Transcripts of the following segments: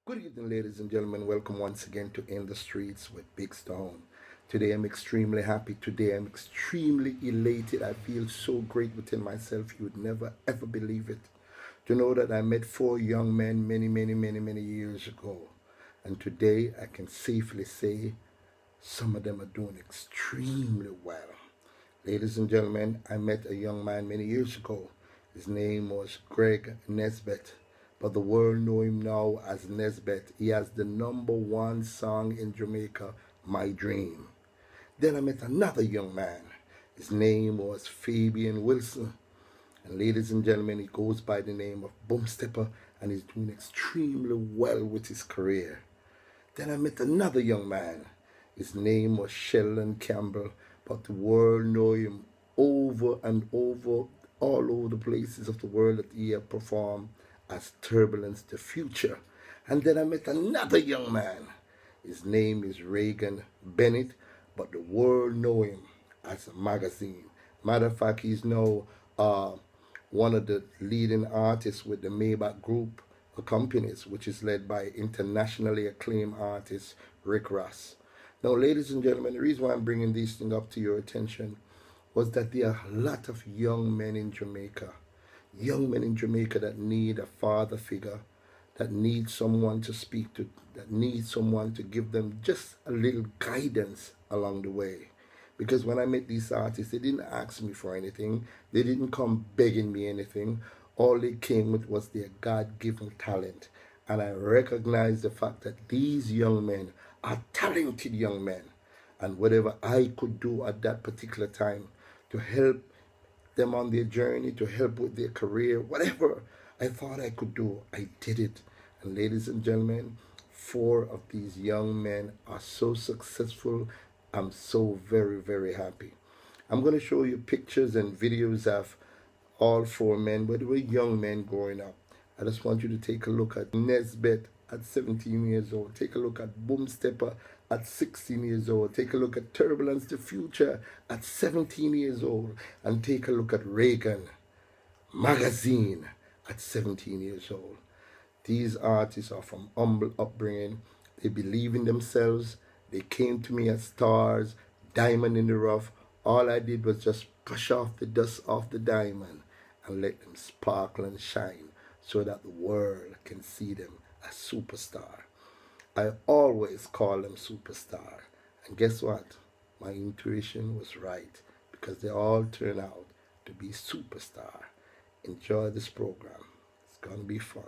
Good evening, ladies and gentlemen. Welcome once again to In the Streets with Big Stone. Today I'm extremely happy. Today I'm extremely elated. I feel so great within myself. You would never ever believe it. To know that I met four young men many years ago. And today I can safely say some of them are doing extremely well. Ladies and gentlemen, I met a young man many years ago. His name was Greg Nesbeth, but the world know him now as Nesbeth. He has the #1 song in Jamaica, My Dream. Then I met another young man. His name was Fabian Wilson. And ladies and gentlemen, he goes by the name of Boom Steppa and he's doing extremely well with his career. Then I met another young man. His name was Sheldon Campbell, but the world know him over and over, all over the places of the world that he have performed as Turbulence, the Future. And then I met another young man. His name is Reagan Bennett, but the world know him as a magazine. Matter of fact, he's now one of the leading artists with the Maybach Group of companies, which is led by internationally acclaimed artist Rick Ross. Now, ladies and gentlemen, the reason why I'm bringing these things up to your attention was that there are a lot of young men in Jamaica that need a father figure, that need someone to speak to, that need someone to give them just a little guidance along the way. Because when I met these artists, they didn't ask me for anything. They didn't come begging me anything. All they came with was their God-given talent. And I recognize the fact that these young men are talented young men. And whatever I could do at that particular time to help them on their journey, to help with their career, whatever I thought I could do, I did it. And ladies and gentlemen, 4 of these young men are so successful. I'm so very happy. I'm going to show you pictures and videos of all 4 men, but they were young men growing up. I just want you to take a look at Nesbeth at 17 years old. Take a look at Boom Steppa at 16 years old. Take a look at Turbulence, the Future at 17 years old. And take a look at Reagan Magazine at 17 years old. These artists are from humble upbringing. They believe in themselves. They came to me as stars, diamond in the rough. All I did was just brush off the dust off the diamond and let them sparkle and shine so that the world can see them as superstar. I always call them superstar. And guess what? My intuition was right because they all turn out to be superstar. Enjoy this program. It's going to be fun.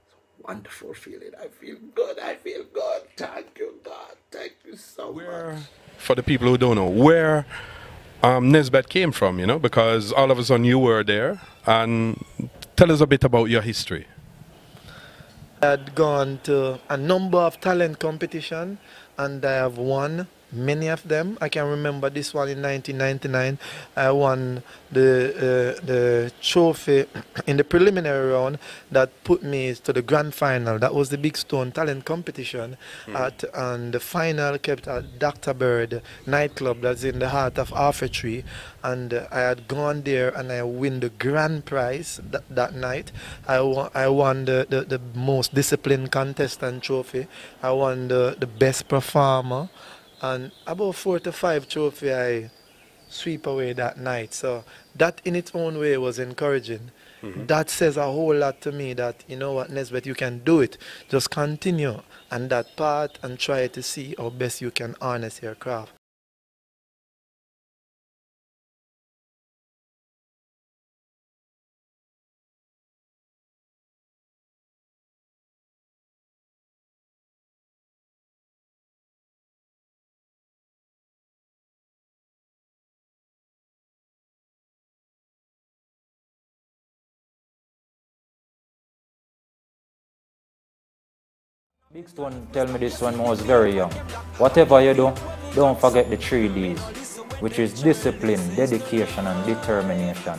It's a wonderful feeling. I feel good. I feel good. Thank you, God. Thank you so much. For the people who don't know, where Nesbeth came from, because all of a sudden you were there, and tell us a bit about your history. I had gone to a number of talent competition and I have won many of them. I can remember this one in 1999. I won the trophy in the preliminary round that put me to the grand final. That was the Big Stone talent competition and the final kept at Dr. Bird nightclub that's in the heart of Arthur and I had gone there and I win the grand prize that night. I won the most disciplined contestant trophy. I won the best performer. And about 4 to 5 trophies I sweep away that night. So that in its own way was encouraging. That says a whole lot to me that, you know what, Nesbeth, you can do it. Just continue on that path and try to see how best you can harness your craft. Big Stone tell me this when I was very young. Whatever you do, don't forget the 3 Ds, which is discipline, dedication, and determination.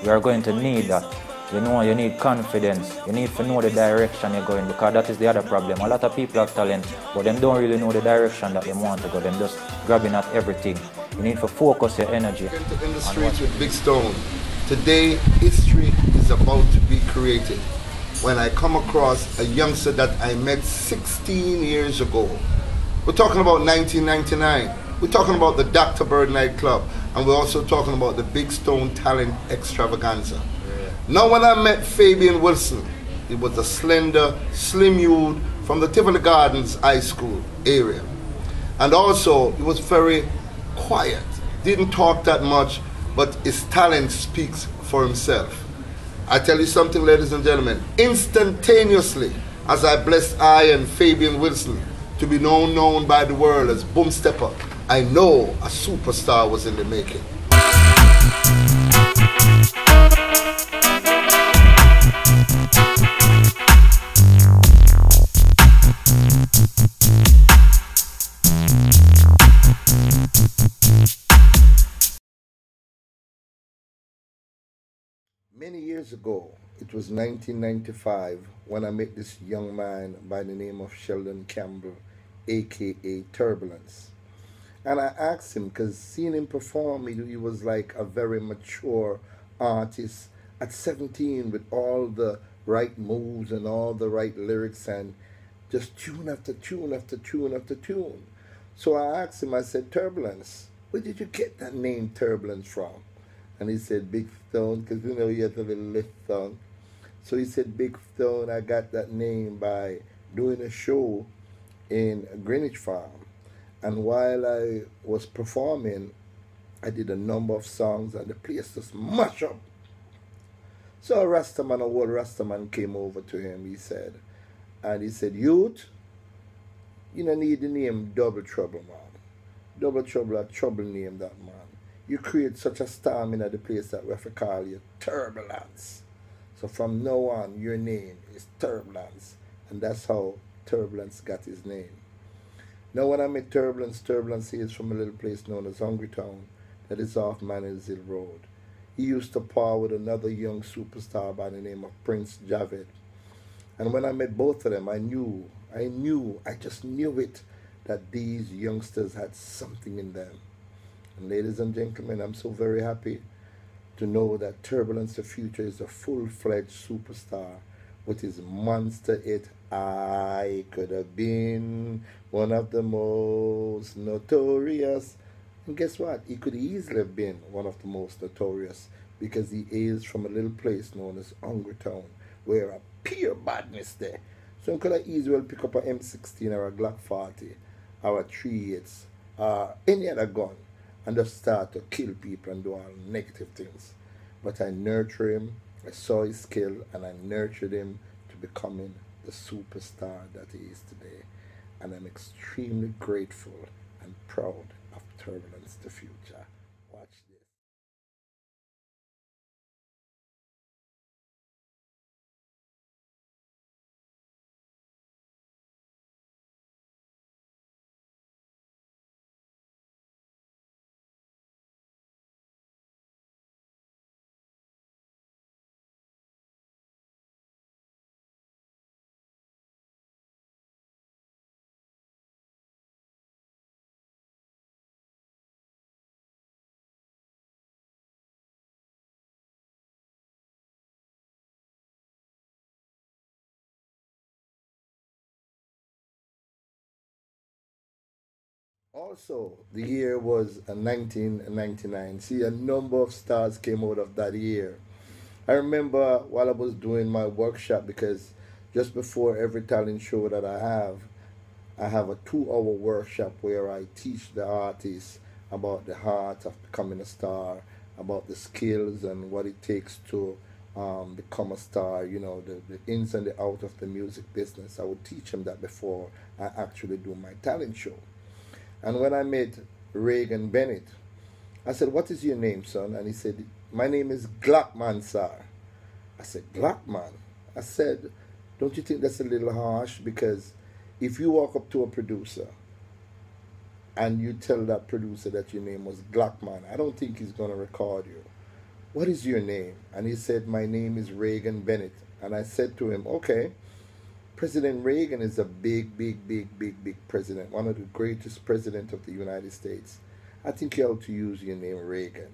You are going to need that. You need confidence. You need to know the direction you're going, because that is the other problem. A lot of people have talent, but they don't really know the direction that they want to go. They're just grabbing at everything. You need to focus your energy. Welcome to In the Streets with Big Stone. Today, history is about to be created. when I come across a youngster that I met 16 years ago. We're talking about 1999. We're talking about the Dr. Bird nightclub, and we're also talking about the Big Stone Talent Extravaganza. Yeah. Now when I met Fabian Wilson, he was a slender, slim youth from the Tivoli Gardens High School area. And also, he was very quiet, didn't talk that much, but his talent speaks for himself. I tell you something, ladies and gentlemen, instantaneously, as I blessed I and Fabian Wilson to be known by the world as Boom Steppa, I know a superstar was in the making. Many years ago, it was 1995, when I met this young man by the name of Sheldon Campbell, aka Turbulence. And I asked him, because seeing him perform, he was like a very mature artist at 17 with all the right moves and all the right lyrics and just tune after tune after tune after tune. So I asked him, I said, Turbulence, where did you get that name Turbulence from? And he said, Big Stone, because you know he has a little lift tongue. So he said, Big Stone, I got that name by doing a show in Greenwich Farm. And while I was performing, I did a number of songs and the place just mashed up. So a Rastaman, a old Rastaman came over to him, he said, youth, you don't need the name Double Trouble, man. Double Trouble, a trouble name, that man. You create such a storm in the place that we have to call you Turbulence. So from now on, your name is Turbulence. And that's how Turbulence got his name. Now when I met Turbulence, Turbulence is from a little place known as Hungry Town that is off Manners Hill Road. He used to par with another young superstar by the name of Prince Javed. And when I met both of them, I just knew it, that these youngsters had something in them. And ladies and gentlemen, I'm so very happy to know that Turbulence the Future is a full-fledged superstar with his monster hit, I Could Have Been One of the Most Notorious. And guess what? He could easily have been one of the most notorious because he is from a little place known as Hungry Town, where a pure badness there. So he could have easily pick up a M16 or a Glock 40 or a 3/8 or any other gun and just start to kill people and do all negative things. But I nurtured him, I saw his skill, and I nurtured him to becoming the superstar that he is today. And I'm extremely grateful and proud of Turbulence the Future. Watch this. Also, the year was 1999. See, a number of stars came out of that year. I remember while I was doing my workshop, because just before every talent show that I have a 2-hour workshop where I teach the artists about the art of becoming a star, about the skills and what it takes to become a star, you know, the ins and the outs of the music business. I would teach them that before I actually do my talent show. And when I met Reagan Bennett, I said, what is your name, son? And he said, my name is Glockman, sir. I said, Glockman? I said, don't you think that's a little harsh? Because if you walk up to a producer and you tell that producer that your name was Glockman, I don't think he's going to record you. What is your name? And he said, my name is Reagan Bennett. And I said to him, okay, President Reagan is a big president, one of the greatest presidents of the United States. I think you ought to use your name Reagan.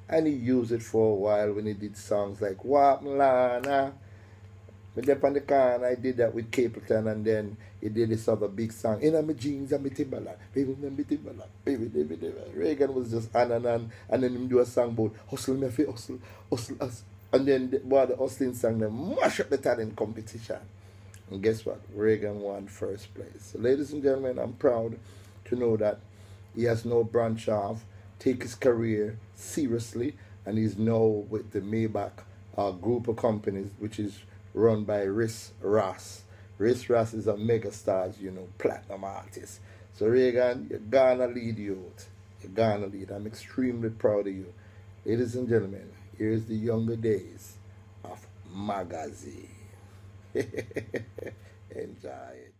And he used it for a while when he did songs like Wap Lana. Me there on the car and I did that with Capleton, and then he did this other big song. In my jeans and my Timberland. Baby, me Timberland. Baby. Reagan was just on, and then him do a song about hustle me fi hustle us. And then the hustling song then mash up the talent competition. And guess what? Reagan won first place. So ladies and gentlemen, I'm proud to know that he has no branch off, take his career seriously, and he's now with the Maybach group of companies, which is run by Riss Ross. Riss Ross is a mega stars, platinum artist. So Reagan, you're gonna lead, youth. You're gonna lead. I'm extremely proud of you. Ladies and gentlemen, here's the younger days of Magazine. Enjoy it.